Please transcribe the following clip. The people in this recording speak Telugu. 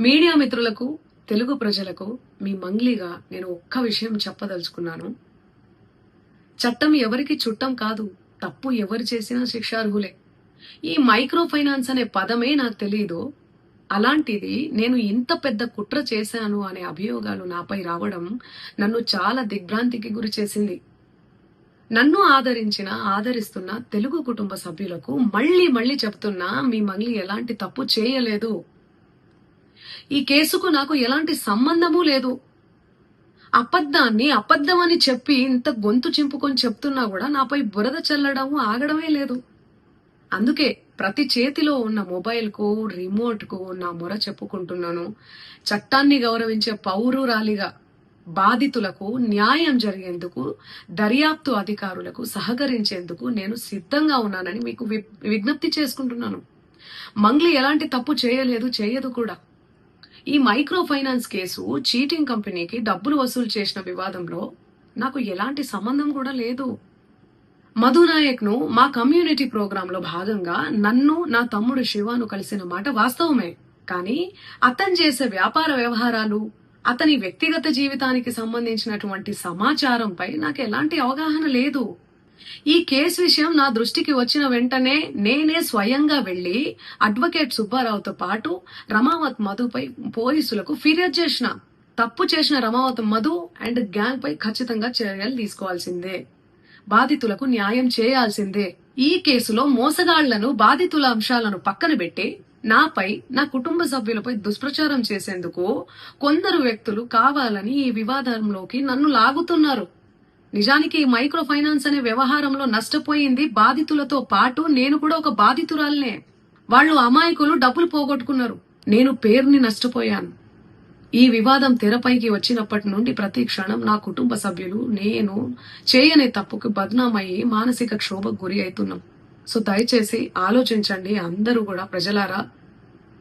మీడియా మిత్రులకు, తెలుగు ప్రజలకు మీ మంగ్లీగా నేను ఒక్క విషయం చెప్పదలుచుకున్నాను. చట్టం ఎవరికి చుట్టం కాదు. తప్పు ఎవరు చేసినా శిక్షార్హులే. ఈ మైక్రో ఫైనాన్స్ అనే పదమే నాకు తెలియదు. అలాంటిది నేను ఇంత పెద్ద కుట్ర చేశాను అనే అభియోగాలు నాపై రావడం నన్ను చాలా దిగ్భ్రాంతికి గురి చేసింది. నన్ను ఆదరిస్తున్న తెలుగు కుటుంబ సభ్యులకు మళ్ళీ చెప్తున్నా, మీ మంగ్లీ ఎలాంటి తప్పు చేయలేదు. ఈ కేసుకు నాకు ఎలాంటి సంబంధమూ లేదు. అబద్ధాన్ని అబద్ధమని చెప్పి ఇంత గొంతు చింపుకొని చెప్తున్నా కూడా నాపై బురద చల్లడం ఆగడమే లేదు. అందుకే ప్రతి చేతిలో ఉన్న మొబైల్ కు, రిమోట్ కు నా మొర చెప్పుకుంటున్నాను. చట్టాన్ని గౌరవించే పౌరురాలిగా బాధితులకు న్యాయం జరిగేందుకు, దర్యాప్తు అధికారులకు సహకరించేందుకు నేను సిద్ధంగా ఉన్నానని మీకు విజ్ఞప్తి చేసుకుంటున్నాను. మంగ్లీ ఎలాంటి తప్పు చేయలేదు, చేయదు కూడా. ఈ మైక్రో ఫైనాన్స్ కేసు చీటింగ్ కంపెనీకి డబ్బులు వసూలు చేసిన వివాదంలో నాకు ఎలాంటి సంబంధం కూడా లేదు. మధునాయక్ ను మా కమ్యూనిటీ ప్రోగ్రామ్ లో భాగంగా నన్ను, నా తమ్ముడు శివాను కలిసిన మాట వాస్తవమే. కానీ అతను చేసే వ్యాపార వ్యవహారాలు, అతని వ్యక్తిగత జీవితానికి సంబంధించినటువంటి సమాచారంపై నాకు ఎలాంటి అవగాహన లేదు. ఈ కేసు విషయం నా దృష్టికి వచ్చిన వెంటనే నేనే స్వయంగా వెళ్లి అడ్వకేట్ సుబ్బారావుతో పాటు రమావత్ మధుపై పోలీసులకు ఫిర్యాదు చేసిన. తప్పు చేసిన రమావత్ మధు అండ్ గ్యాంగ్ పై ఖచ్చితంగా చర్యలు తీసుకోవాల్సిందే. బాధితులకు న్యాయం చేయాల్సిందే. ఈ కేసులో మోసగాళ్లను, బాధితుల అంశాలను పక్కన పెట్టి నాపై, నా కుటుంబ సభ్యులపై దుష్ప్రచారం చేసేందుకు కొందరు వ్యక్తులు కావాలని ఈ వివాదంలోకి నన్ను లాగుతున్నారు. నిజానికి ఈ మైక్రో ఫైనాన్స్ అనే వ్యవహారంలో నష్టపోయింది బాధితులతో పాటు నేను కూడా ఒక బాధితురాలనే. వాళ్ళు అమాయకులు, డబ్బులు పోగొట్టుకున్నారు. నేను పేరుని నష్టపోయాను. ఈ వివాదం తెరపైకి వచ్చినప్పటి నుండి ప్రతి క్షణం నా కుటుంబ సభ్యులు, నేను చేయని తప్పుకు బద్నామయ్యి మానసిక క్షోభకు గురి అవుతున్నాం. సో దయచేసి ఆలోచించండి అందరూ కూడా, ప్రజలారా.